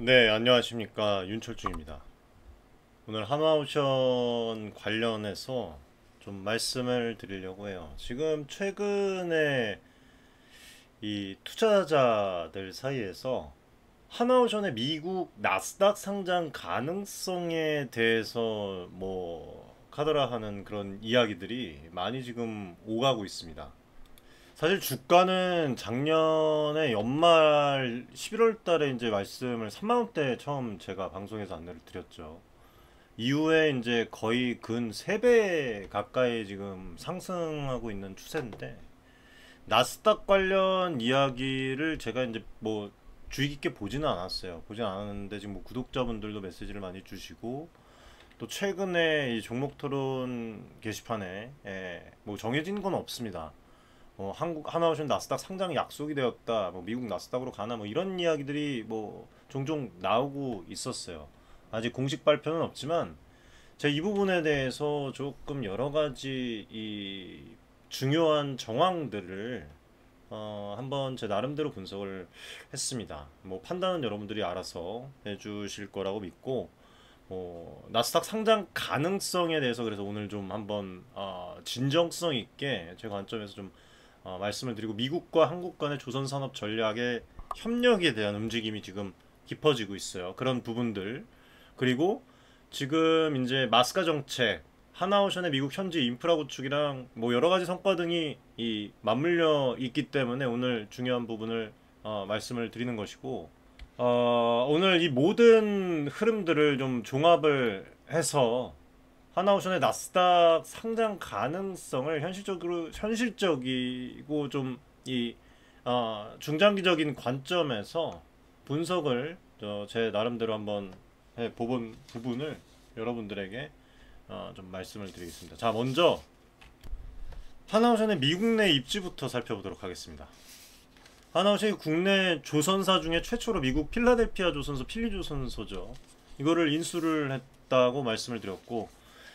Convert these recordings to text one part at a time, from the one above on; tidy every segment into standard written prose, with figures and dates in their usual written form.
네, 안녕하십니까. 윤철중입니다. 오늘 한화오션 관련해서 좀 말씀을 드리려고 해요. 지금 최근에 이 투자자들 사이에서 한화오션의 미국 나스닥 상장 가능성에 대해서 뭐 카더라 하는 그런 이야기들이 많이 지금 오가고 있습니다. 사실 주가는 작년에 연말 11월 달에 이제 말씀을 3만 원대 처음 제가 방송에서 안내를 드렸죠. 이후에 이제 거의 근 3배 가까이 지금 상승하고 있는 추세인데, 나스닥 관련 이야기를 제가 이제 뭐 주의 깊게 보지는 않았어요. 보진 않았는데 지금 뭐 구독자분들도 메시지를 많이 주시고, 또 최근에 이 종목 토론 게시판에 뭐 정해진 건 없습니다. 한국 하나오션 나스닥 상장이 약속이 되었다. 뭐 미국 나스닥으로 가나 뭐 이런 이야기들이 뭐 종종 나오고 있었어요. 아직 공식 발표는 없지만 제가 이 부분에 대해서 조금 여러 가지 이 중요한 정황들을 한번 제 나름대로 분석을 했습니다. 뭐 판단은 여러분들이 알아서 해주실 거라고 믿고, 나스닥 상장 가능성에 대해서 그래서 오늘 좀 한번 진정성 있게 제 관점에서 좀 말씀을 드리고, 미국과 한국 간의 조선 산업 전략의 협력에 대한 움직임이 지금 깊어지고 있어요. 그런 부분들, 그리고 지금 이제 마스카 정책, 하나오션의 미국 현지 인프라 구축이랑 뭐 여러 가지 성과 등이 이 맞물려 있기 때문에 오늘 중요한 부분을 말씀을 드리는 것이고, 오늘 이 모든 흐름들을 좀 종합을 해서 하나오션의 나스닥 상장 가능성을 현실적이고 좀 이 중장기적인 관점에서 분석을 제 나름대로 한번 해본 부분을 여러분들에게 좀 말씀을 드리겠습니다. 자, 먼저 하나오션의 미국 내 입지부터 살펴보도록 하겠습니다. 하나오션이 국내 조선사 중에 최초로 미국 필라델피아 조선소 필리조선소죠. 이거를 인수를 했다고 말씀을 드렸고,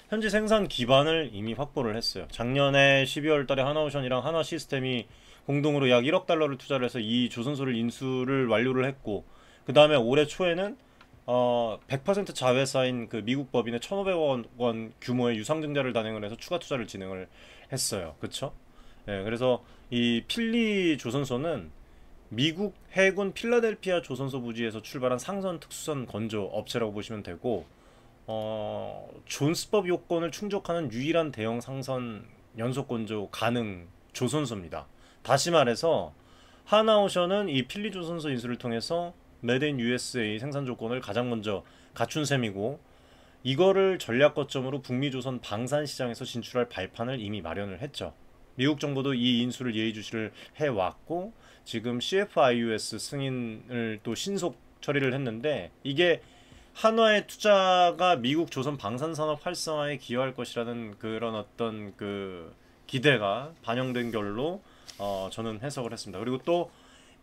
현지 생산 기반을 이미 확보를 했어요. 작년에 12월 달에 하나오션이랑 한화시스템이 공동으로 약 1억 달러를 투자를 해서 이 조선소를 인수를 완료를 했고, 그 다음에 올해 초에는 100% 자회사인 그 미국 법인의 1,500억 원 규모의 유상증자를 단행을 해서 추가 투자를 진행을 했어요. 그쵸? 예, 그래서 이 필리 조선소는 미국 해군 필라델피아 조선소 부지에서 출발한 상선 특수선 건조 업체라고 보시면 되고, 존스법 요건을 충족하는 유일한 대형 상선 연속 건조 가능 조선소입니다. 다시 말해서 하나오션은 이 필리 조선소 인수를 통해서 메드 인 USA 생산 조건을 가장 먼저 갖춘 셈이고, 이거를 전략 거점으로 북미 조선 방산 시장에서 진출할 발판을 이미 마련을 했죠. 미국 정부도 이 인수를 예의주시를 해왔고, 지금 CFIUS 승인을 또 신속 처리를 했는데, 이게 한화의 투자가 미국 조선 방산산업 활성화에 기여할 것이라는 그런 어떤 그 기대가 반영된 걸로 저는 해석을 했습니다. 그리고 또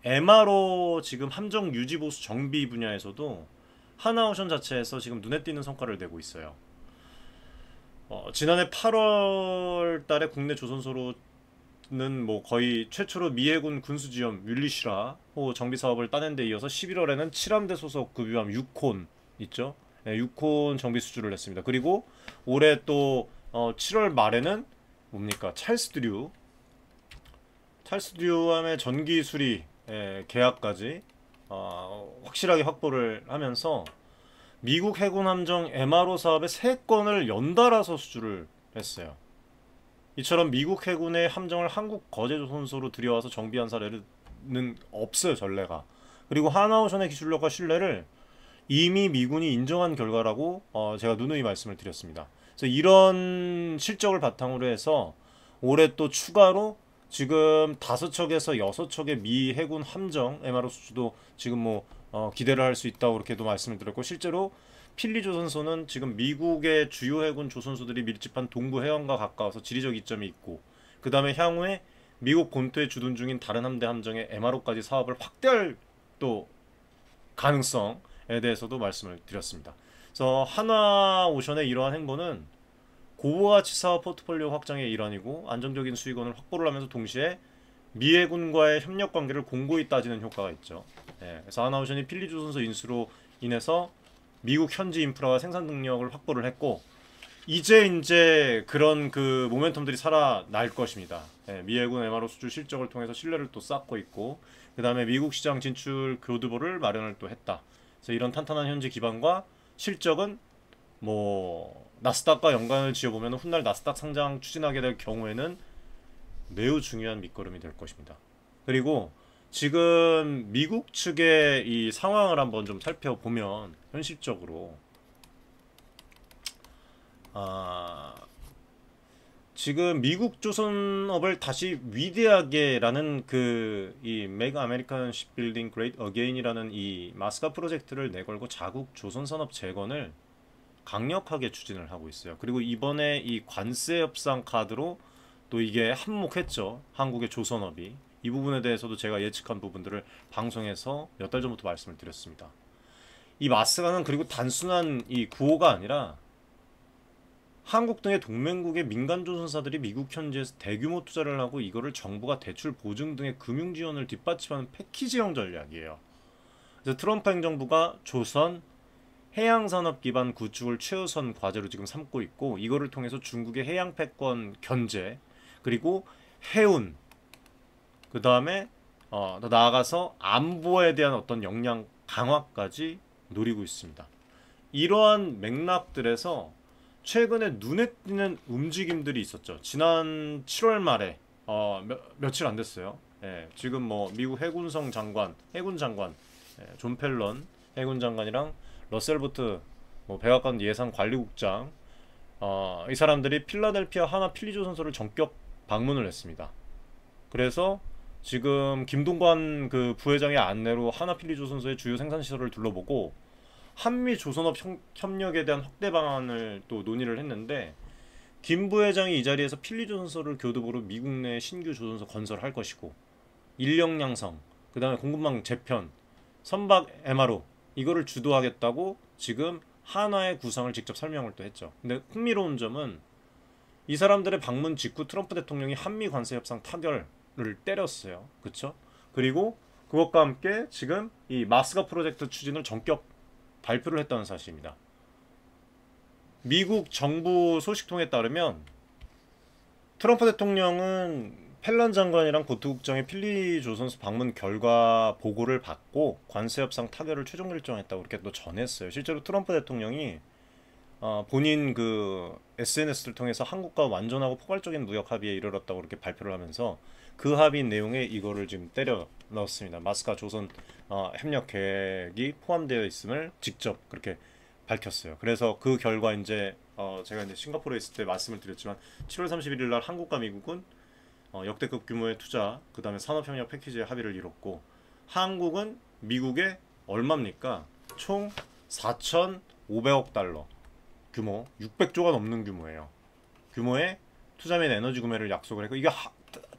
MRO 지금 함정 유지 보수 정비 분야에서도 하나오션 자체에서 지금 눈에 띄는 성과를 내고 있어요. 지난해 8월 달에 국내 조선소로는 뭐 거의 최초로 미해군 군수지원 뮬리슈라 정비 사업을 따낸 데 이어서 11월에는 7함대 소속 급유함 6콘 있죠. 네, 6콘 정비 수주를 했습니다. 그리고 올해 또 7월 말에는 뭡니까? 찰스듀함의 전기 수리 계약까지 확실하게 확보를 하면서 미국 해군 함정 MRO 사업의 3건을 연달아서 수주를 했어요. 이처럼 미국 해군의 함정을 한국 거제조선소로 들여와서 정비한 사례는 없어요, 전례가. 그리고 하나오션의 기술력과 신뢰를 이미 미군이 인정한 결과라고 제가 누누이 말씀을 드렸습니다. 그래서 이런 실적을 바탕으로 해서 올해 또 추가로 지금 5척에서 6척의 미 해군 함정 MRO 수주도 지금 뭐 기대를 할 수 있다고 그렇게도 말씀을 드렸고, 실제로 필리 조선소는 지금 미국의 주요 해군 조선소들이 밀집한 동부 해안과 가까워서 지리적 이점이 있고, 그 다음에 향후에 미국 본토에 주둔 중인 다른 함대 함정의 MRO까지 사업을 확대할 또 가능성에 대해서도 말씀을 드렸습니다. 그래서 한화오션의 이러한 행보는 고가치 사업 포트폴리오 확장의 일환이고, 안정적인 수익원을 확보를 하면서 동시에 미해군과의 협력 관계를 공고히 따지는 효과가 있죠. 그래서 하나오션이 필리조선소 인수로 인해서 미국 현지 인프라와 생산 능력을 확보를 했고, 이제 그런 그 모멘텀들이 살아날 것입니다. 예, 미 해군 MRO 수출 실적을 통해서 신뢰를 또 쌓고 있고, 그 다음에 미국 시장 진출 교두보를 마련을 또 했다. 그래서 이런 탄탄한 현지 기반과 실적은 뭐 나스닥과 연관을 지어보면 훗날 나스닥 상장 추진하게 될 경우에는 매우 중요한 밑거름이 될 것입니다. 그리고 지금 미국 측의 이 상황을 한번 좀 살펴보면 현실적으로 지금 미국 조선업을 다시 위대하게라는 그 이 메가 아메리칸 쉽빌딩 그레이트 어게인이라는 이 마스카 프로젝트를 내걸고 자국 조선산업 재건을 강력하게 추진을 하고 있어요. 그리고 이번에 이 관세 협상 카드로 또 이게 한몫했죠. 한국의 조선업이. 이 부분에 대해서도 제가 예측한 부분들을 방송에서 몇 달 전부터 말씀을 드렸습니다. 이 마스카는 그리고 단순한 이 구호가 아니라 한국 등의 동맹국의 민간 조선사들이 미국 현지에서 대규모 투자를 하고 이거를 정부가 대출 보증 등의 금융 지원을 뒷받침하는 패키지형 전략이에요. 그래서 트럼프 행정부가 조선 해양산업 기반 구축을 최우선 과제로 지금 삼고 있고, 이거를 통해서 중국의 해양 패권 견제, 그리고 해운, 그 다음에 더 나아가서 안보에 대한 어떤 역량 강화까지 노리고 있습니다. 이러한 맥락들에서 최근에 눈에 띄는 움직임들이 있었죠. 지난 7월 말에 며칠 안 됐어요. 예, 지금 뭐 미국 해군 장관, 예, 존 펠런 해군 장관이랑 러셀 부트 뭐 백악관 예산 관리국장, 이 사람들이 필라델피아 하나 필리조선소를 전격 방문을 했습니다. 그래서 지금 김동관 그 부회장의 안내로 하나 필리조선소의 주요 생산시설을 둘러보고 한미 조선업 협력에 대한 확대 방안을 또 논의를 했는데, 김 부회장이 이 자리에서 필리조선소를 교두보로 미국 내 신규 조선소 건설할 것이고, 인력 양성, 그 다음에 공급망 재편, 선박 MRO 이거를 주도하겠다고 지금 한화의 구상을 직접 설명을 또 했죠. 근데 흥미로운 점은 이 사람들의 방문 직후 트럼프 대통령이 한미 관세 협상 타결을 때렸어요. 그쵸? 그리고 그것과 함께 지금 이 마스카 프로젝트 추진을 전격 발표를 했다는 사실입니다. 미국 정부 소식통에 따르면 트럼프 대통령은 펠런 장관이랑 보트국장의 필리조선소 방문 결과 보고를 받고 관세 협상 타결을 최종 결정했다고 그렇게 또 전했어요. 실제로 트럼프 대통령이 본인 그 SNS를 통해서 한국과 완전하고 포괄적인 무역 합의에 이르렀다고 그렇게 발표를 하면서 그 합의 내용에 이거를 지금 때려 넣었습니다. 마스카 조선 협력 계획이 포함되어 있음을 직접 그렇게 밝혔어요. 그래서 그 결과 이제 제가 이제 싱가포르에 있을 때 말씀을 드렸지만 7월 31일 날 한국과 미국은 역대급 규모의 투자, 그 다음에 산업협력 패키지의 합의를 이뤘고, 한국은 미국에 얼마입니까? 총 4,500억 달러 규모, 600조가 넘는 규모예요. 규모의 투자 및 에너지 구매를 약속을 했고, 이게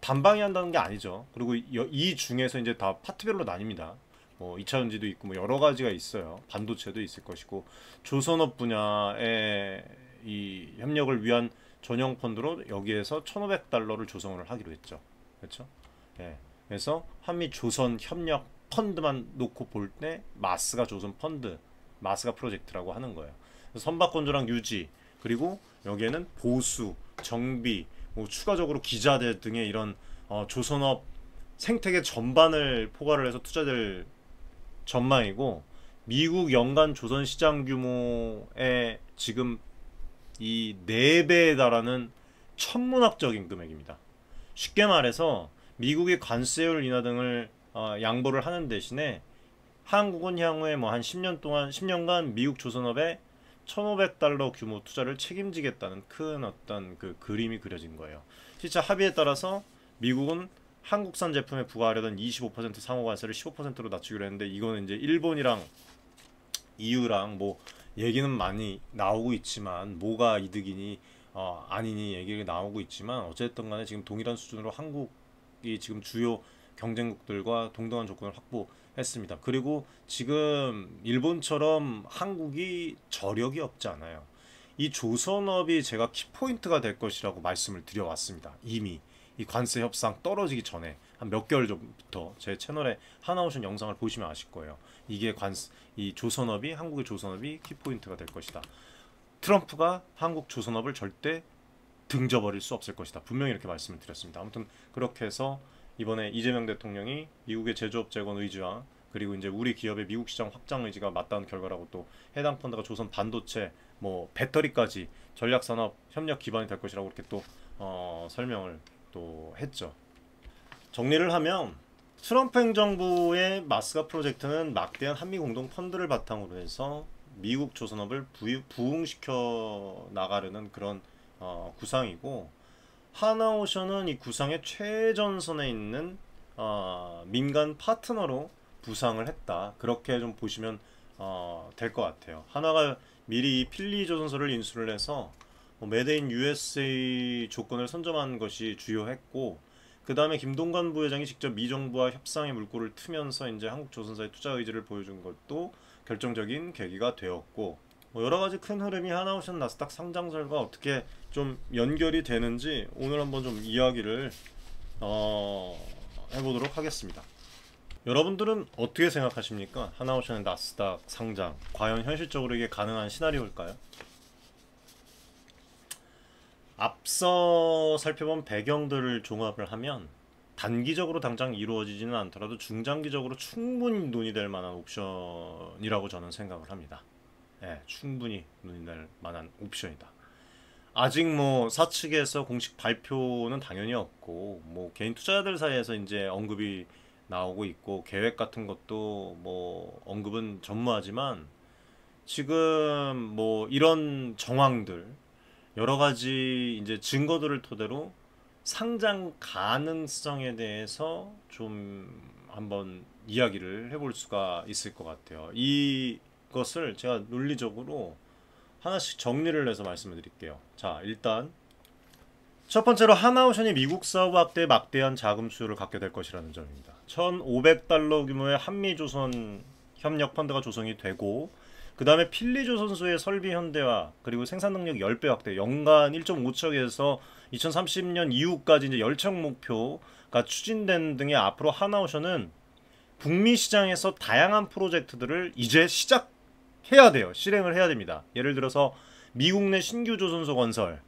단방에 한다는 게 아니죠. 그리고 이 중에서 이제 다 파트별로 나뉩니다. 뭐 2차전지도 있고 뭐 여러 가지가 있어요. 반도체도 있을 것이고, 조선업 분야의 이 협력을 위한 전용 펀드로 여기에서 1,500달러를 조성을 하기로 했죠. 그렇죠? 예. 그래서 한미 조선 협력 펀드만 놓고 볼 때 마스가 조선 펀드, 마스가 프로젝트라고 하는 거예요. 선박 건조랑 유지, 그리고 여기에는 보수, 정비, 뭐 추가적으로 기자재 등의 이런 조선업 생태계 전반을 포괄을 해서 투자될 전망이고, 미국 연간 조선 시장 규모의 지금 이 4배에 달하는 천문학적인 금액입니다. 쉽게 말해서 미국이 관세율 인하 등을 양보를 하는 대신에 한국은 향후에 뭐 한 10년 동안 10년간 미국 조선업에 1,500달러 규모 투자를 책임지겠다는 큰 어떤 그 그림이 그려진 거예요. 실제 합의에 따라서 미국은 한국산 제품에 부과하려던 25% 상호 관세를 15%로 낮추기로 했는데, 이거는 이제 일본이랑 EU랑 뭐 얘기는 많이 나오고 있지만 뭐가 이득이니 아니니 얘기가 나오고 있지만, 어쨌든 간에 지금 동일한 수준으로 한국이 지금 주요 경쟁국들과 동등한 조건을 확보했습니다. 그리고 지금 일본처럼 한국이 저력이 없지 않아요. 이 조선업이 제가 키포인트가 될 것이라고 말씀을 드려왔습니다. 이미 이 관세 협상 떨어지기 전에 한 한 몇 개월 전부터 제 채널에 하나오션 영상을 보시면 아실 거예요. 이게 이 조선업이, 한국의 조선업이 키포인트가 될 것이다. 트럼프가 한국 조선업을 절대 등져버릴 수 없을 것이다. 분명히 이렇게 말씀을 드렸습니다. 아무튼 그렇게 해서 이번에 이재명 대통령이 미국의 제조업 재건 의지와 그리고 이제 우리 기업의 미국 시장 확장 의지가 맞닿은 결과라고 또 해당 펀드가 조선 반도체 뭐 배터리까지 전략산업 협력 기반이 될 것이라고 이렇게 또 설명을 또 했죠. 정리를 하면 트럼프 행정부의 마스가 프로젝트는 막대한 한미 공동 펀드를 바탕으로 해서 미국 조선업을 부흥시켜 나가려는 그런 구상이고, 하나오션은 이 구상의 최전선에 있는 민간 파트너로 부상을 했다. 그렇게 좀 보시면 될 것 같아요. 하나가 미리 이 필리 조선소를 인수를 해서 메드 인 USA 조건을 선점한 것이 주요했고, 그 다음에 김동관 부회장이 직접 미 정부와 협상의 물꼬를 트면서 이제 한국 조선사의 투자 의지를 보여준 것도 결정적인 계기가 되었고, 여러 가지 큰 흐름이 하나오션 나스닥 상장설과 어떻게 좀 연결이 되는지 오늘 한번 좀 이야기를 해보도록 하겠습니다. 여러분들은 어떻게 생각하십니까? 하나오션의 나스닥 상장, 과연 현실적으로 이게 가능한 시나리오일까요? 앞서 살펴본 배경들을 종합을 하면 단기적으로 당장 이루어지지는 않더라도 중장기적으로 충분히 논의될 만한 옵션이라고 저는 생각을 합니다. 예, 충분히 논의될 만한 옵션이다. 아직 뭐 사측에서 공식 발표는 당연히 없고, 뭐 개인 투자자들 사이에서 이제 언급이 나오고 있고, 계획 같은 것도 뭐 언급은 전무하지만, 지금 뭐 이런 정황들 여러 가지 이제 증거들을 토대로 상장 가능성에 대해서 좀 한번 이야기를 해볼 수가 있을 것 같아요. 이것을 제가 논리적으로 하나씩 정리를 해서 말씀을 드릴게요. 자, 일단 첫 번째로 하나오션이 미국 사업 확대에 막대한 자금 수요를 갖게 될 것이라는 점입니다. 1,500달러 규모의 한미조선 협력 펀드가 조성이 되고, 그 다음에 필리조선소의 설비 현대화, 그리고 생산 능력 10배 확대, 연간 1.5척에서 2030년 이후까지 이제 10척 목표가 추진된 등의 앞으로 하나오션은 북미 시장에서 다양한 프로젝트들을 이제 시작해야 돼요. 실행을 해야 됩니다. 예를 들어서 미국 내 신규 조선소 건설,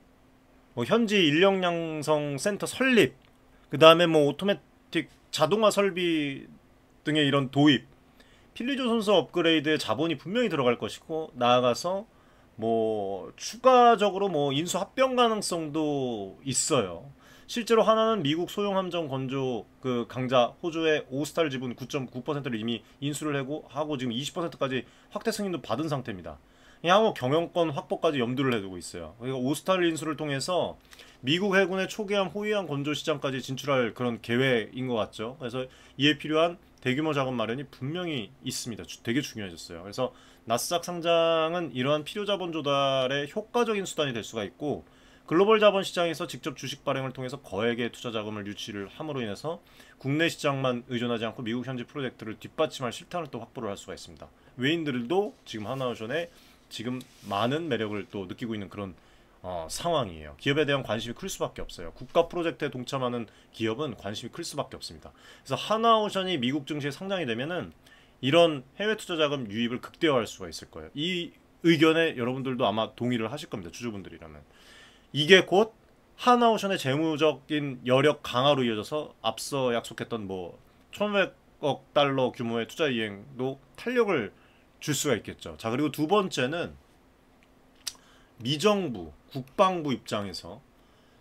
뭐 현지 인력 양성 센터 설립, 그 다음에 뭐 오토매틱 자동화 설비 등의 이런 도입, 필리조선소 업그레이드에 자본이 분명히 들어갈 것이고, 나아가서 뭐 추가적으로 뭐 인수 합병 가능성도 있어요. 실제로 하나는 미국 소형 함정 건조 그 강자 호주의 오스탈 지분 9.9%를 이미 인수를 하고 지금 20%까지 확대 승인도 받은 상태입니다. 향후 경영권 확보까지 염두를 해두고 있어요. 그러니까 오스탈 인수를 통해서 미국 해군의 초기함, 호위함 건조 시장까지 진출할 그런 계획인 것 같죠. 그래서 이에 필요한 대규모 자금 마련이 분명히 있습니다. 되게 중요해졌어요. 그래서 나스닥 상장은 이러한 필요 자본 조달의 효과적인 수단이 될 수가 있고, 글로벌 자본 시장에서 직접 주식 발행을 통해서 거액의 투자 자금을 유치를 함으로 인해서 국내 시장만 의존하지 않고 미국 현지 프로젝트를 뒷받침할 실탄을 또 확보를 할 수가 있습니다. 외인들도 지금 하나오션에 지금 많은 매력을 또 느끼고 있는 그런 상황이에요. 기업에 대한 관심이 클 수밖에 없어요. 국가 프로젝트에 동참하는 기업은 관심이 클 수밖에 없습니다. 그래서 하나오션이 미국 증시에 상장이 되면은 이런 해외 투자 자금 유입을 극대화할 수가 있을 거예요. 이 의견에 여러분들도 아마 동의를 하실 겁니다. 주주분들이라면. 이게 곧 하나오션의 재무적인 여력 강화로 이어져서 앞서 약속했던 뭐 1,500억 달러 규모의 투자 이행도 탄력을 줄 수가 있겠죠. 자, 그리고 두 번째는 미정부, 국방부 입장에서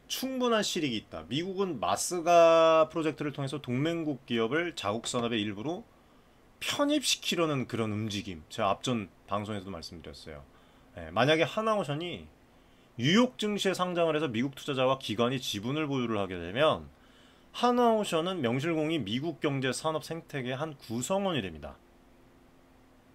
충분한 실익이 있다. 미국은 마스가 프로젝트를 통해서 동맹국 기업을 자국 산업의 일부로 편입시키려는 그런 움직임. 제가 앞전 방송에서도 말씀드렸어요. 만약에 하나오션이 뉴욕 증시에 상장을 해서 미국 투자자와 기관이 지분을 보유를 하게 되면 하나오션은 명실공히 미국 경제 산업 생태계의 한 구성원이 됩니다.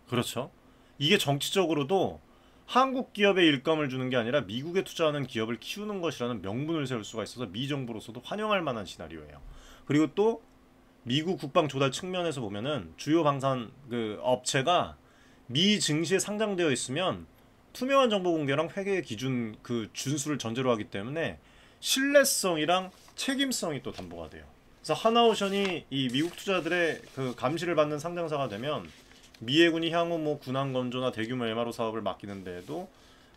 그렇죠? 이게 정치적으로도 한국 기업에 일감을 주는 게 아니라 미국에 투자하는 기업을 키우는 것이라는 명분을 세울 수가 있어서 미 정부로서도 환영할 만한 시나리오예요. 그리고 또 미국 국방 조달 측면에서 보면은 주요 방산 그 업체가 미 증시에 상장되어 있으면 투명한 정보 공개랑 회계 기준 그 준수를 전제로 하기 때문에 신뢰성이랑 책임성이 또 담보가 돼요. 그래서 하나오션이 이 미국 투자들의 그 감시를 받는 상장사가 되면 미해군이 향후 뭐 군함 건조나 대규모 MRO 사업을 맡기는 데에도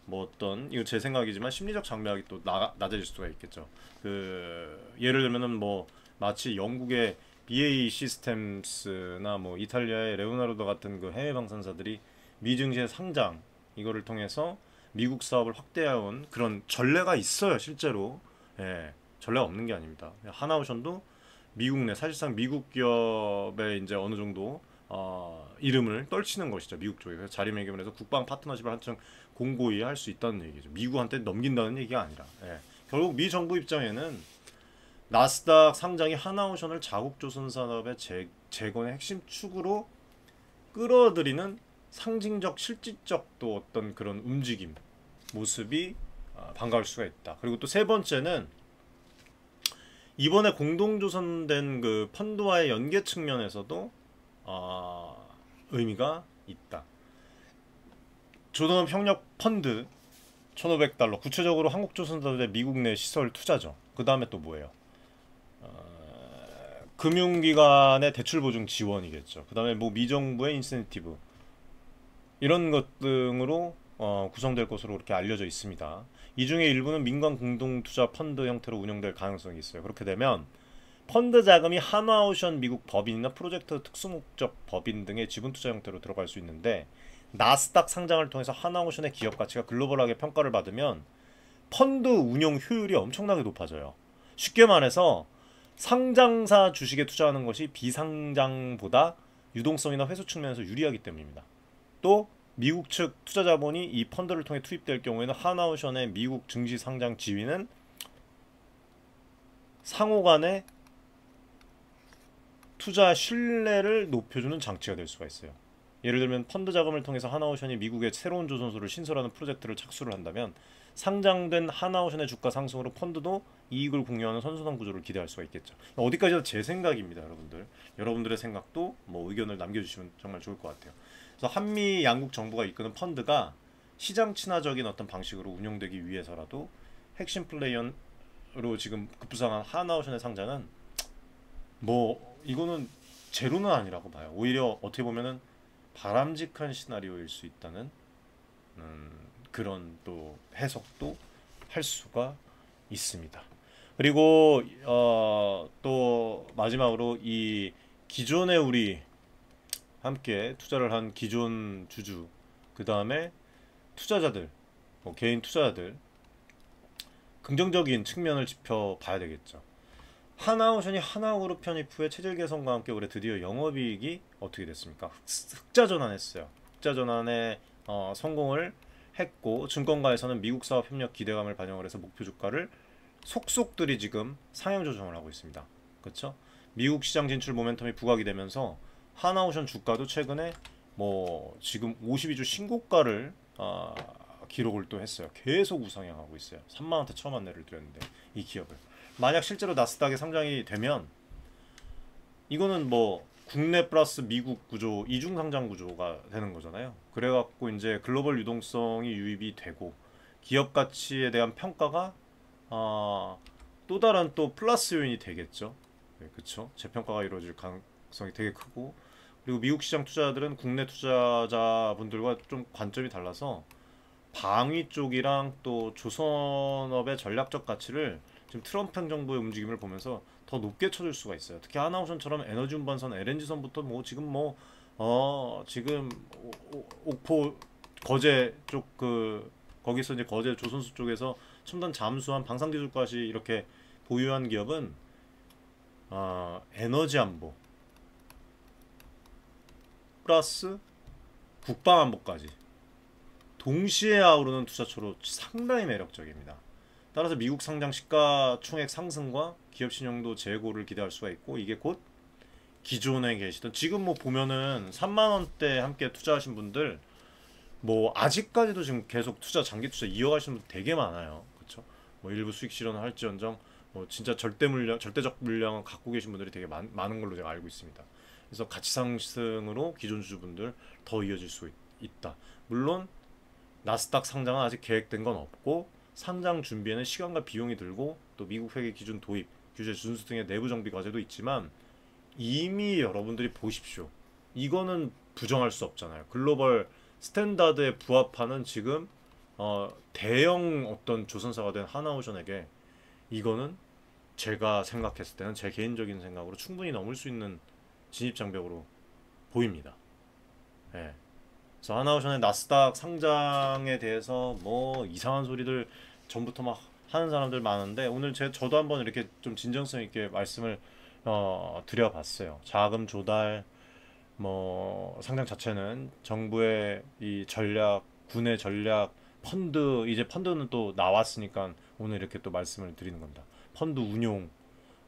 뭐 어떤, 이거 제 생각이지만 심리적 장벽이 또 낮아질 수가 있겠죠. 그 예를 들면은 뭐 마치 영국의 BAE 시스템스나 뭐 이탈리아의 레오나르도 같은 그 해외 방산사들이 미증시의 상장 이거를 통해서 미국 사업을 확대해온 그런 전례가 있어요, 실제로. 예, 전례가 없는 게 아닙니다. 하나오션도 미국 내, 사실상 미국 기업의 이제 어느 정도 이름을 떨치는 것이죠, 미국 쪽에. 그래서 자리매김을 해서 국방 파트너십을 한층 공고히 할 수 있다는 얘기죠. 미국한테 넘긴다는 얘기가 아니라. 예. 결국 미 정부 입장에는 나스닥 상장이 하나오션을 자국 조선 산업의 재건의 핵심 축으로 끌어들이는 상징적 실질적 또 어떤 그런 움직임 모습이 반가울 수가 있다. 그리고 또 세 번째는 이번에 공동조선된 그 펀드와의 연계 측면에서도 의미가 있다. 조선업 협력 펀드 1,500달러, 구체적으로 한국조선사들의 미국 내 시설 투자죠. 그 다음에 또 뭐예요? 금융기관의 대출 보증 지원이겠죠. 그 다음에 뭐 미정부의 인센티브 이런 것 등으로 구성될 것으로 그렇게 알려져 있습니다. 이 중에 일부는 민간 공동투자 펀드 형태로 운영될 가능성이 있어요. 그렇게 되면 펀드 자금이 한화오션 미국 법인이나 프로젝트 특수목적 법인 등의 지분투자 형태로 들어갈 수 있는데, 나스닥 상장을 통해서 하나오션의 기업 가치가 글로벌하게 평가를 받으면 펀드 운용 효율이 엄청나게 높아져요. 쉽게 말해서 상장사 주식에 투자하는 것이 비상장보다 유동성이나 회수 측면에서 유리하기 때문입니다. 또 미국 측 투자 자본이 이 펀드를 통해 투입될 경우에는 하나오션의 미국 증시 상장 지위는 상호 간의 투자 신뢰를 높여주는 장치가 될 수가 있어요. 예를 들면 펀드 자금을 통해서 하나오션이 미국의 새로운 조선소를 신설하는 프로젝트를 착수를 한다면 상장된 하나오션의 주가 상승으로 펀드도 이익을 공유하는 선순환 구조를 기대할 수가 있겠죠. 어디까지나 제 생각입니다, 여러분들. 여러분들의 생각도 뭐 의견을 남겨주시면 정말 좋을 것 같아요. 그래서 한미 양국 정부가 이끄는 펀드가 시장 친화적인 어떤 방식으로 운영되기 위해서라도 핵심 플레이어로 지금 급부상한 하나오션의 상장은 뭐 이거는 제로는 아니라고 봐요. 오히려 어떻게 보면은 바람직한 시나리오일 수 있다는 그런 또 해석도 할 수가 있습니다. 그리고 또 마지막으로 이 기존에 우리 함께 투자를 한 기존 주주, 그 다음에 투자자들, 뭐 개인 투자자들 긍정적인 측면을 짚어봐야 되겠죠. 하나오션이 하나그룹 편입 후에 체질 개선과 함께 올해 드디어 영업이익이 어떻게 됐습니까? 흑자 전환했어요. 흑자 전환에 성공을 했고, 증권가에서는 미국 사업 협력 기대감을 반영을 해서 목표 주가를 속속들이 지금 상향 조정을 하고 있습니다. 그렇죠? 미국 시장 진출 모멘텀이 부각이 되면서 하나오션 주가도 최근에 뭐 지금 52주 신고가를 기록을 또 했어요. 계속 우상향하고 있어요. 3만 원대 처음 안내를 드렸는데 이 기업을 만약 실제로 나스닥에 상장이 되면 이거는 뭐 국내 플러스 미국 구조, 이중 상장 구조가 되는 거잖아요. 그래갖고 이제 글로벌 유동성이 유입이 되고 기업 가치에 대한 평가가 또 다른 또 플러스 요인이 되겠죠. 네, 그렇죠. 재평가가 이루어질 가능성이 되게 크고, 그리고 미국 시장 투자자들은 국내 투자자분들과 좀 관점이 달라서 방위 쪽이랑 또 조선업의 전략적 가치를 지금 트럼프 행정부의 움직임을 보면서 더 높게 쳐줄 수가 있어요. 특히 하나오션처럼 에너지 운반선, LNG선부터 뭐 지금 뭐 지금 옥포 거제 쪽 그 거기서 이제 거제 조선수 쪽에서 첨단 잠수함 방산기술까지 이렇게 보유한 기업은 에너지 안보 플러스 국방 안보까지 동시에 아우르는 투자처로 상당히 매력적입니다. 따라서 미국 상장 시가총액 상승과 기업 신용도 재고를 기대할 수가 있고, 이게 곧 기존에 계시던, 지금 뭐 보면은 3만 원대 함께 투자하신 분들 뭐 아직까지도 지금 계속 장기 투자 이어가시는 분들 되게 많아요. 그렇죠? 뭐 일부 수익 실현을 할지언정 뭐 진짜 절대적 물량을 갖고 계신 분들이 되게 많은 걸로 제가 알고 있습니다. 그래서 가치 상승으로 기존 주주분들 더 이어질 수 있다. 물론 나스닥 상장은 아직 계획된 건 없고, 상장 준비에는 시간과 비용이 들고 또 미국 회계 기준 도입 규제 준수 등의 내부 정비 과제도 있지만 이미 여러분들이 보십시오. 이거는 부정할 수 없잖아요. 글로벌 스탠다드에 부합하는 지금 대형 어떤 조선사가 된 하나오션에게 이거는 제가 생각했을 때는 제 개인적인 생각으로 충분히 넘을 수 있는 진입장벽으로 보입니다. 예. 그래서 하나오션의 나스닥 상장에 대해서 뭐 이상한 소리들 전부터 막 하는 사람들 많은데 오늘 저도 한번 이렇게 좀 진정성 있게 말씀을 드려봤어요. 자금 조달 뭐 상장 자체는 정부의 이 전략, 군의 전략, 펀드 이제 펀드는 또 나왔으니까 오늘 이렇게 또 말씀을 드리는 겁니다. 펀드 운용,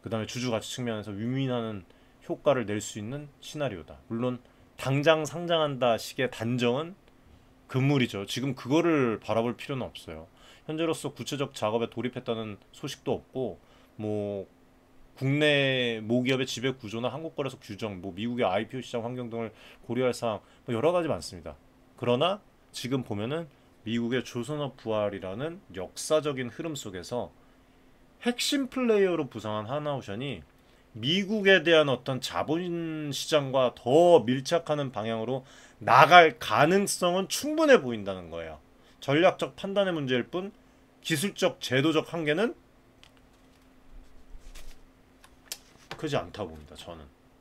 그다음에 주주 가치 측면에서 유민하는 효과를 낼 수 있는 시나리오다. 물론 당장 상장한다 식의 단정은 금물이죠. 지금 그거를 바라볼 필요는 없어요. 현재로서 구체적 작업에 돌입했다는 소식도 없고 뭐 국내 모기업의 지배 구조나 한국거래소 규정, 뭐 미국의 IPO 시장 환경 등을 고려할 사항 뭐 여러 가지 많습니다. 그러나 지금 보면은 미국의 조선업 부활이라는 역사적인 흐름 속에서 핵심 플레이어로 부상한 하나오션이 미국에 대한 어떤 자본 시장과 더 밀착하는 방향으로 나갈 가능성은 충분해 보인다는 거예요. 전략적 판단의 문제일 뿐 기술적 제도적 한계는 크지 않다고 봅니다.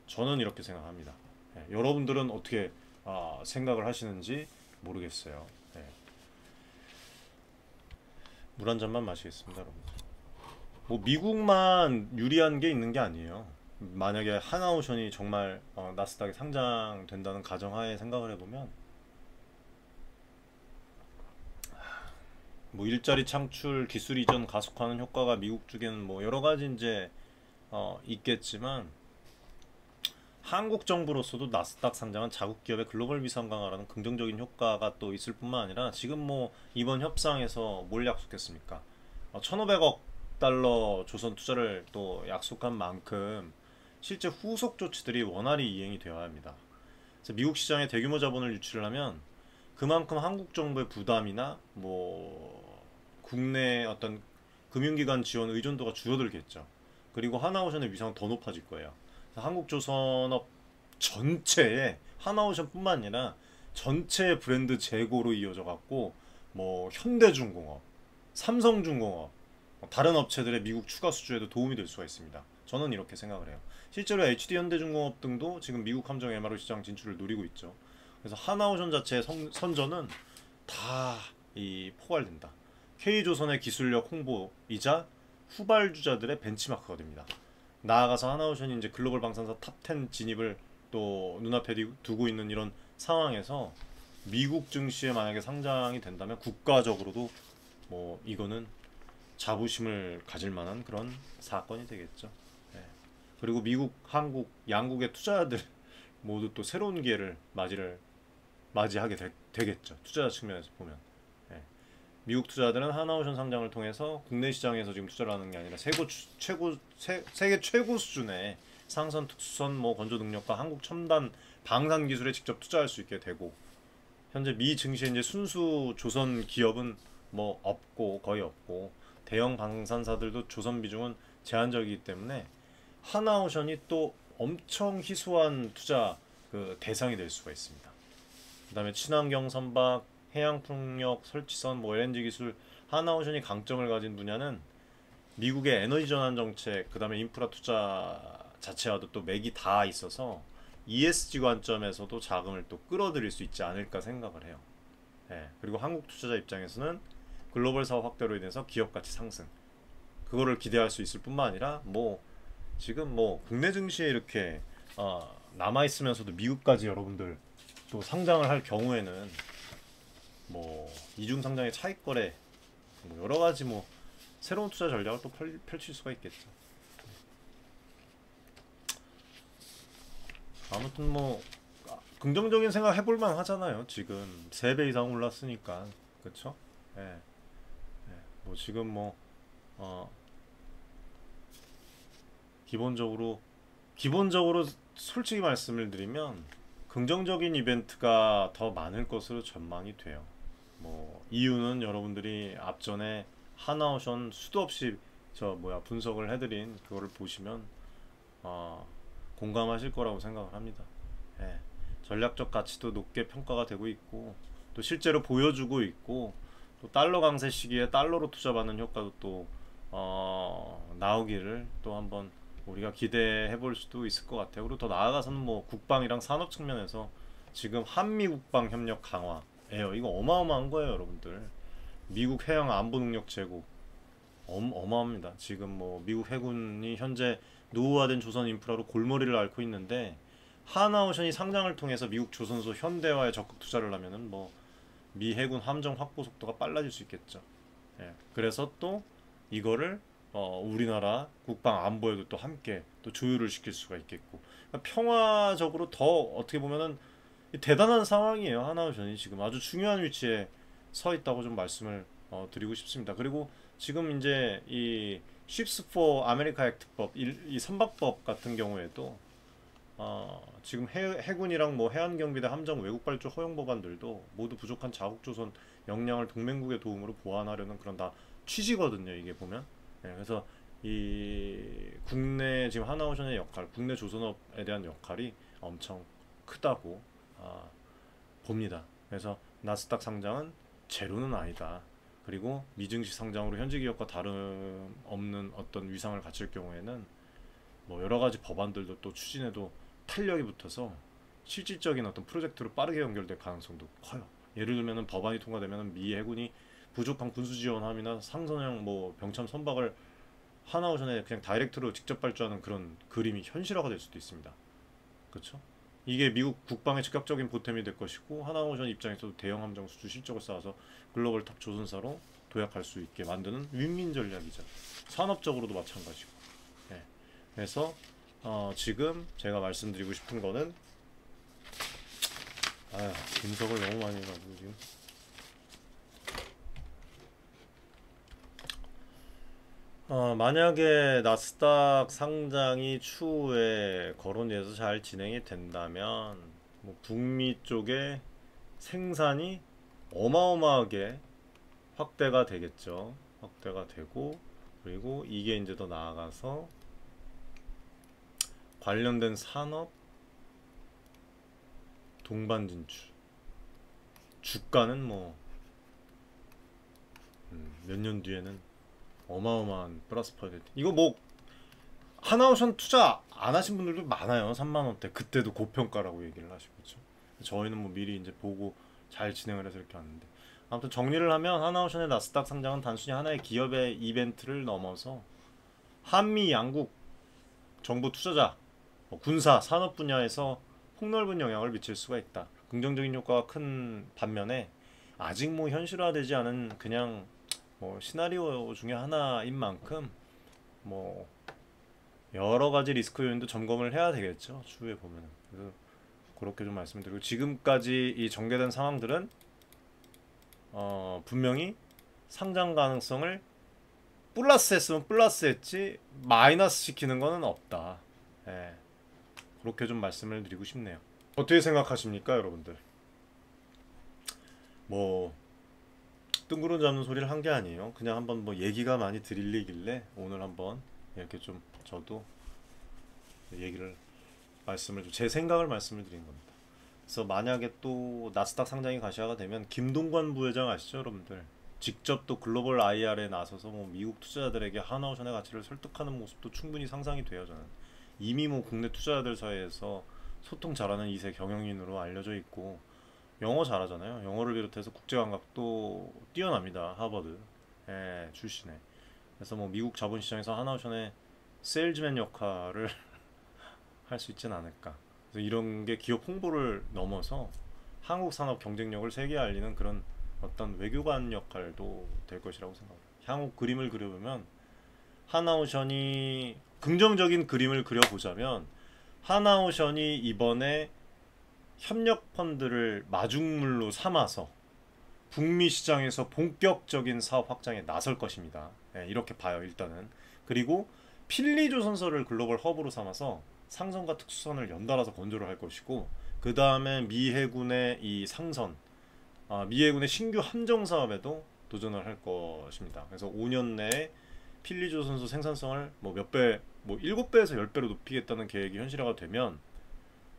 저는 이렇게 생각합니다. 예, 여러분들은 어떻게 생각을 하시는지 모르겠어요. 예. 물 한 잔만 마시겠습니다, 여러분. 뭐 미국만 유리한 게 있는 게 아니에요. 만약에 하나오션이 정말 나스닥에 상장된다는 가정하에 생각을 해보면 뭐 일자리 창출, 기술 이전 가속화하는 효과가 미국 쪽에는 뭐 여러 가지 이제 있겠지만 한국 정부로서도 나스닥 상장은 자국 기업의 글로벌 위상 강화라는 긍정적인 효과가 또 있을 뿐만 아니라 지금 뭐 이번 협상에서 뭘 약속했습니까? 1,500억 달러 조선 투자를 또 약속한 만큼 실제 후속 조치들이 원활히 이행이 되어야 합니다. 그래서 미국 시장에 대규모 자본을 유치를 하면 그만큼 한국 정부의 부담이나 뭐 국내 어떤 금융기관 지원 의존도가 줄어들겠죠. 그리고 하나오션의 위상은 더 높아질 거예요. 한국조선업 전체에 하나오션뿐만 아니라 전체 브랜드 재고로 이어져 갖고 뭐 현대중공업, 삼성중공업, 다른 업체들의 미국 추가 수주에도 도움이 될 수가 있습니다. 저는 이렇게 생각을 해요. 실제로 HD현대중공업 등도 지금 미국 함정 MRO 시장 진출을 노리고 있죠. 그래서 하나오션 자체의 선전은 다 포괄된다. K조선의 기술력 홍보이자 후발주자들의 벤치마크가 됩니다. 나아가서 하나오션이 이제 글로벌 방산사 탑10 진입을 또 눈앞에 두고 있는 이런 상황에서 미국 증시에 만약에 상장이 된다면 국가적으로도 뭐 이거는 자부심을 가질 만한 그런 사건이 되겠죠. 네. 그리고 미국, 한국, 양국의 투자자들 모두 또 새로운 기회를 맞이하게 되겠죠. 투자자 측면에서 보면. 네. 미국 투자자들은 하나오션 상장을 통해서 국내 시장에서 지금 투자를 하는 게 아니라 세계 최고 수준의 상선, 특수선, 뭐 건조 능력과 한국 첨단 방산 기술에 직접 투자할 수 있게 되고 현재 미 증시에 이제 순수 조선 기업은 뭐 없고 거의 없고 대형 방산사들도 조선 비중은 제한적이기 때문에 하나오션이 또 엄청 희소한 투자 그 대상이 될 수가 있습니다. 그다음에 친환경 선박, 해양풍력 설치선, 뭐 LNG 기술, 하나오션이 강점을 가진 분야는 미국의 에너지 전환 정책, 그다음에 인프라 투자 자체와도 또 맥이 다 있어서 ESG 관점에서도 자금을 또 끌어들일 수 있지 않을까 생각을 해요. 예, 그리고 한국 투자자 입장에서는 글로벌 사업 확대로 인해서 기업 가치 상승, 그거를 기대할 수 있을 뿐만 아니라 뭐 지금 뭐 국내 증시에 이렇게 남아 있으면서도 미국까지 여러분들 또 상장을 할 경우에는 뭐 이중 상장의 차익 거래, 뭐 여러 가지 뭐 새로운 투자 전략을 또 펼칠 수가 있겠죠. 아무튼 뭐 긍정적인 생각 해볼 만 하잖아요. 지금 3배 이상 올랐으니까, 그렇죠? 예. 예. 뭐 지금 뭐 기본적으로 솔직히 말씀을 드리면 긍정적인 이벤트가 더 많을 것으로 전망이 돼요. 뭐 이유는 여러분들이 앞전에 하나오션 수도 없이 분석을 해드린 그거를 보시면 공감하실 거라고 생각을 합니다. 예. 전략적 가치도 높게 평가가 되고 있고 또 실제로 보여주고 있고 또 달러 강세 시기에 달러로 투자받는 효과도 또 나오기를 또 한번 우리가 기대해 볼 수도 있을 것 같아요. 그리고 더 나아가서는 뭐 국방이랑 산업 측면에서 지금 한미 국방 협력 강화예요. 이거 어마어마한 거예요, 여러분들. 미국 해양 안보 능력 제고 어마합니다. 지금 뭐 미국 해군이 현재 노후화된 조선 인프라로 골머리를 앓고 있는데 하나오션이 상장을 통해서 미국 조선소 현대화에 적극 투자를 하면은 뭐 미 해군 함정 확보 속도가 빨라질 수 있겠죠. 예. 그래서 또 이거를 우리나라 국방 안보에도 또 함께 또 조율을 시킬 수가 있겠고 그러니까 평화적으로 더 어떻게 보면은 대단한 상황이에요. 하나오션이 지금 아주 중요한 위치에 서 있다고 좀 말씀을 드리고 싶습니다. 그리고 지금 이제 이 Ships for America Act법 이 선박법 같은 경우에도 지금 해군이랑 뭐 해안경비대 함정 외국 발주 허용 법안들도 모두 부족한 자국 조선 역량을 동맹국의 도움으로 보완하려는 그런 다 취지거든요. 이게 보면 그래서 이 국내 지금 하나오션의 역할, 국내 조선업에 대한 역할이 엄청 크다고 봅니다. 그래서 나스닥 상장은 제로는 아니다. 그리고 미증시 상장으로 현지 기업과 다름없는 어떤 위상을 갖출 경우에는 뭐 여러 가지 법안들도 또 추진해도 탄력이 붙어서 실질적인 어떤 프로젝트로 빠르게 연결될 가능성도 커요. 예를 들면은 법안이 통과되면 미 해군이 부족한 군수 지원함이나 상선형 뭐 병참 선박을 하나오션에 그냥 다이렉트로 직접 발주하는 그런 그림이 현실화가 될 수도 있습니다. 그렇죠? 이게 미국 국방에 즉각적인 보탬이 될 것이고 하나오션 입장에서도 대형 함정 수주 실적을 쌓아서 글로벌 탑 조선사로 도약할 수 있게 만드는 윈윈 전략이죠. 산업적으로도 마찬가지고. 네. 그래서 지금 제가 말씀드리고 싶은 거는 분석을 너무 많이 해가지고 지금 만약에 나스닥 상장이 추후에 거론돼서 잘 진행이 된다면 뭐 북미 쪽에 생산이 어마어마하게 확대가 되겠죠. 확대가 되고 그리고 이게 이제 더 나아가서 관련된 산업 동반 진출 주가는 뭐 몇 년 뒤에는 어마어마한 플러스 퍼센트 이거 뭐 하나오션 투자 안 하신 분들도 많아요. 3만원대 그때도 고평가라고 얘기를 하시고 있죠. 저희는 뭐 미리 이제 보고 잘 진행을 해서 이렇게 왔는데 아무튼 정리를 하면 하나오션의 나스닥 상장은 단순히 하나의 기업의 이벤트를 넘어서 한미 양국 정부 투자자 군사 산업 분야에서 폭넓은 영향을 미칠 수가 있다. 긍정적인 효과가 큰 반면에 아직 뭐 현실화되지 않은 그냥 뭐 시나리오 중에 하나인 만큼 뭐 여러 가지 리스크 요인도 점검을 해야 되겠죠. 추후에 보면은. 그래서 그렇게 좀 말씀드리고 지금까지 이 전개된 상황들은 분명히 상장 가능성을 플러스 했으면 플러스 했지 마이너스 시키는 거는 없다. 예. 그렇게 좀 말씀을 드리고 싶네요. 어떻게 생각하십니까, 여러분들? 뭐 뜬구름 잡는 소리를 한 게 아니에요. 그냥 한번 뭐 얘기가 많이 들리길래 오늘 한번 이렇게 좀 저도 얘기를 말씀을 제 생각을 말씀을 드린 겁니다. 그래서 만약에 또 나스닥 상장이 가시화가 되면 김동관 부회장 아시죠, 여러분들? 직접 또 글로벌 IR에 나서서 뭐 미국 투자자들에게 하나오션의 가치를 설득하는 모습도 충분히 상상이 돼요. 저는 이미 뭐 국내 투자자들 사이에서 소통 잘하는 2세 경영인으로 알려져 있고 영어 잘하잖아요. 영어를 비롯해서 국제 감각도 뛰어납니다. 하버드 출신에. 그래서 뭐 미국 자본시장에서 하나오션의 세일즈맨 역할을 할 수 있진 않을까. 그래서 이런 게 기업 홍보를 넘어서 한국 산업 경쟁력을 세계에 알리는 그런 어떤 외교관 역할도 될 것이라고 생각합니다. 향후 그림을 그려보면 하나오션이 긍정적인 그림을 그려보자면 하나오션이 이번에 협력 펀드를 마중물로 삼아서 북미 시장에서 본격적인 사업 확장에 나설 것입니다. 이렇게 봐요, 일단은. 그리고 필리조선소를 글로벌 허브로 삼아서 상선과 특수선을 연달아서 건조를 할 것이고 그 다음에 미 해군의 이 상선, 미 해군의 신규 함정 사업에도 도전을 할 것입니다. 그래서 5년 내에 필리조선소 생산성을 뭐 몇 배, 뭐 7배에서 10배로 높이겠다는 계획이 현실화가 되면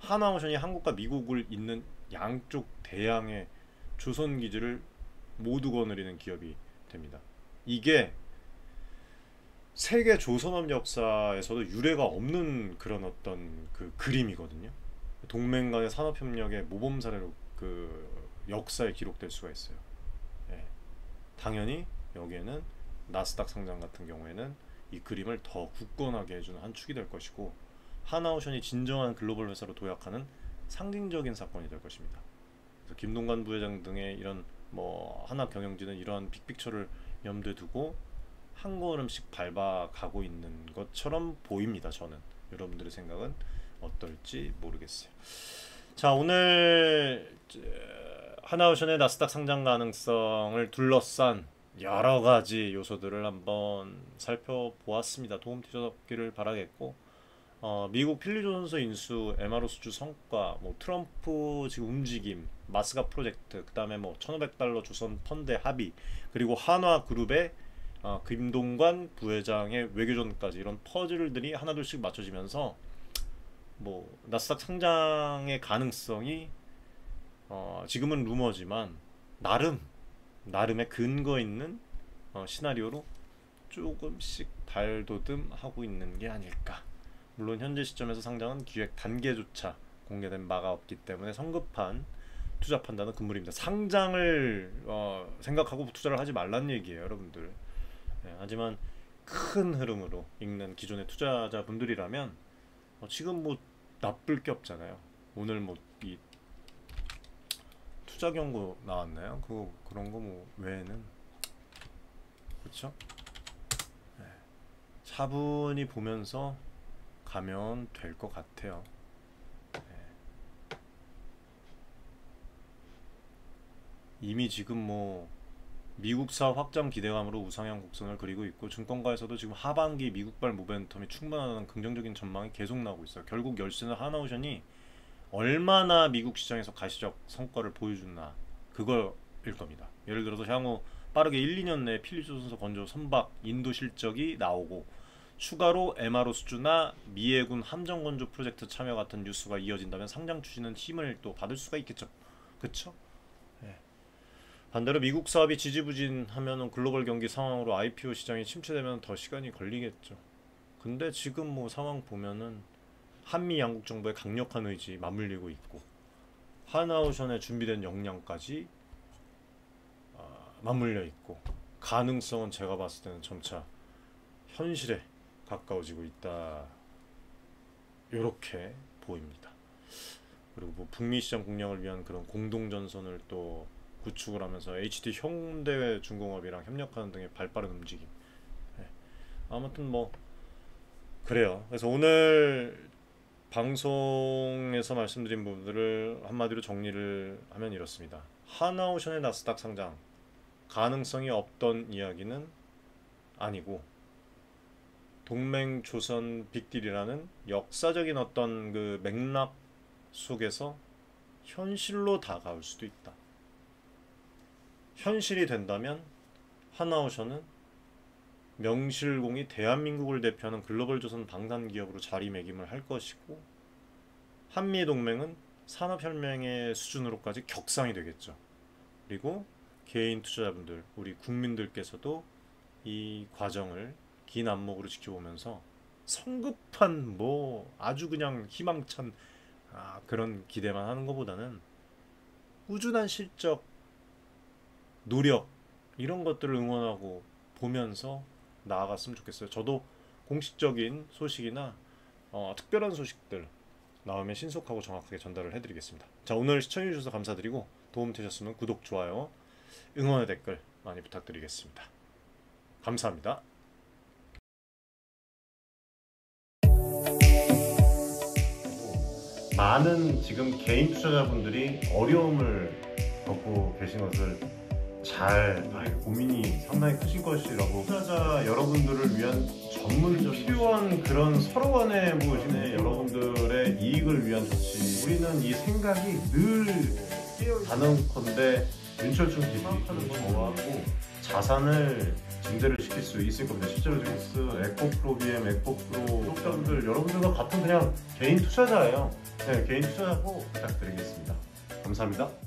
하나오션이 한국과 미국을 잇는 양쪽 대양의 조선 기지를 모두 거느리는 기업이 됩니다. 이게 세계 조선업 역사에서도 유례가 없는 그런 어떤 그 그림이거든요. 동맹 간의 산업협력의 모범 사례로 그 역사에 기록될 수가 있어요. 예. 당연히 여기에는 나스닥 상장 같은 경우에는 이 그림을 더 굳건하게 해주는 한 축이 될 것이고, 하나오션이 진정한 글로벌 회사로 도약하는 상징적인 사건이 될 것입니다. 그래서 김동관 부회장 등의 이런 뭐 하나 경영진은 이러한 빅픽처를 염두에 두고 한 걸음씩 밟아가고 있는 것처럼 보입니다. 저는. 여러분들의 생각은 어떨지 모르겠어요. 자, 오늘 하나오션의 나스닥 상장 가능성을 둘러싼 여러 가지 요소들을 한번 살펴보았습니다. 도움 되셨기를 바라겠고, 미국 필리조선소 인수, MRO 수주 성과, 뭐 트럼프 지금 움직임, 마스가 프로젝트, 그 다음에 뭐 $1,500 조선 펀드 합의, 그리고 한화그룹의 김동관 부회장의 외교전까지, 이런 퍼즐들이 하나둘씩 맞춰지면서 뭐 나스닥 상장의 가능성이 지금은 루머지만 나름의 근거 있는 시나리오로 조금씩 발돋움하고 있는 게 아닐까. 물론 현재 시점에서 상장은 기획 단계조차 공개된 바가 없기 때문에 성급한 투자 판단은 금물입니다. 상장을 생각하고 투자를 하지 말란 얘기예요, 여러분들. 네, 하지만 큰 흐름으로 읽는 기존의 투자자분들이라면 지금 뭐 나쁠 게 없잖아요. 오늘 뭐 이 투자 경고 나왔나요? 그런 거 뭐 외에는, 그렇죠? 네. 차분히 보면서 가면 될 것 같아요. 네. 이미 지금 뭐 미국사 확장 기대감으로 우상향 곡선을 그리고 있고, 증권가에서도 지금 하반기 미국발 모멘텀이 충분하다는 긍정적인 전망이 계속 나오고 있어요. 결국 열쇠는 하나오션이 얼마나 미국 시장에서 가시적 성과를 보여주나, 그거일 겁니다. 예를 들어서 향후 빠르게 1-2년 내에 필리조선소 건조 선박 인도 실적이 나오고, 추가로 MRO 수주나 미해군 함정 건조 프로젝트 참여 같은 뉴스가 이어진다면 상장 추진은 힘을 또 받을 수가 있겠죠. 그쵸? 네. 반대로 미국 사업이 지지부진하면 글로벌 경기 상황으로 IPO 시장이 침체되면 더 시간이 걸리겠죠. 근데 지금 뭐 상황 보면은 한미 양국 정부의 강력한 의지 맞물리고 있고, 하나오션에 준비된 역량까지 맞물려 있고, 가능성은 제가 봤을 때는 점차 현실에 가까워지고 있다, 이렇게 보입니다. 그리고 뭐 북미 시장 공략을 위한 그런 공동전선을 또 구축을 하면서 HD 현대 중공업이랑 협력하는 등의 발빠른 움직임. 네. 아무튼 뭐 그래요. 그래서 오늘 방송에서 말씀드린 부분들을 한마디로 정리를 하면 이렇습니다. 하나오션의 나스닥 상장 가능성이 없던 이야기는 아니고, 동맹 조선 빅딜이라는 역사적인 어떤 그 맥락 속에서 현실로 다가올 수도 있다. 현실이 된다면 하나오션은 명실공히 대한민국을 대표하는 글로벌 조선 방산 기업으로 자리매김을 할 것이고, 한미 동맹은 산업혁명의 수준으로까지 격상이 되겠죠. 그리고 개인 투자자분들, 우리 국민들께서도 이 과정을 긴 안목으로 지켜보면서 성급한 뭐 아주 그냥 희망찬 그런 기대만 하는 것보다는 꾸준한 실적, 노력, 이런 것들을 응원하고 보면서 나아갔으면 좋겠어요. 저도 공식적인 소식이나 특별한 소식들 나오면 신속하고 정확하게 전달을 해드리겠습니다. 자, 오늘 시청해주셔서 감사드리고, 도움 되셨으면 구독, 좋아요, 응원의 댓글 많이 부탁드리겠습니다. 감사합니다. 많은 지금 개인 투자자분들이 어려움을 겪고 계신 것을 잘 고민이 상당히 크신 것이라고, 투자자 여러분들을 위한 전문적인 필요한 그런 서로 간의 무엇이네 여러분들의 이익을 위한 조치, 우리는 이 생각이 늘 단언컨대 윤철중 기술이 저하고 자산을 증대를 시킬 수 있을 겁니다. 실제로 지금 에코 프로 BM, 에코 프로 구독자분들 여러분들과 같은 그냥 개인 투자자예요. 네, 개인 투자자고 부탁드리겠습니다. 감사합니다.